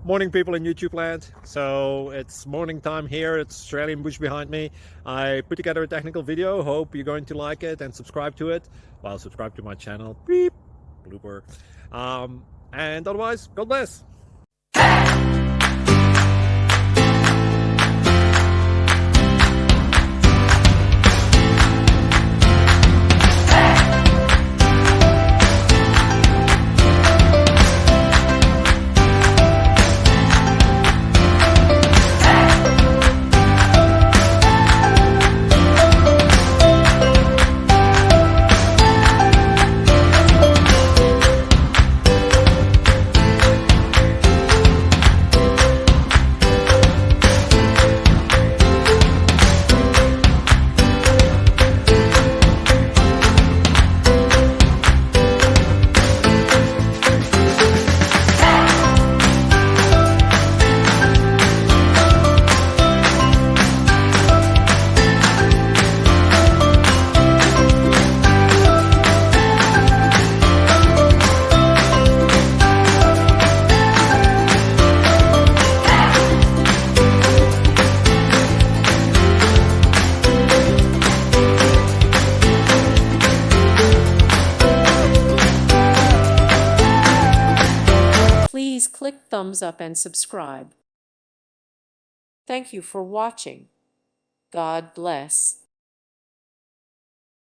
Morning, people in YouTube land. So it's morning time here. It's Australian bush behind me. I put together a technical video. Hope you're going to like it and subscribe to it. Well, subscribe to my channel. Beep. Blooper. And otherwise, God bless. Please click thumbs up and subscribe. Thank you for watching. God bless.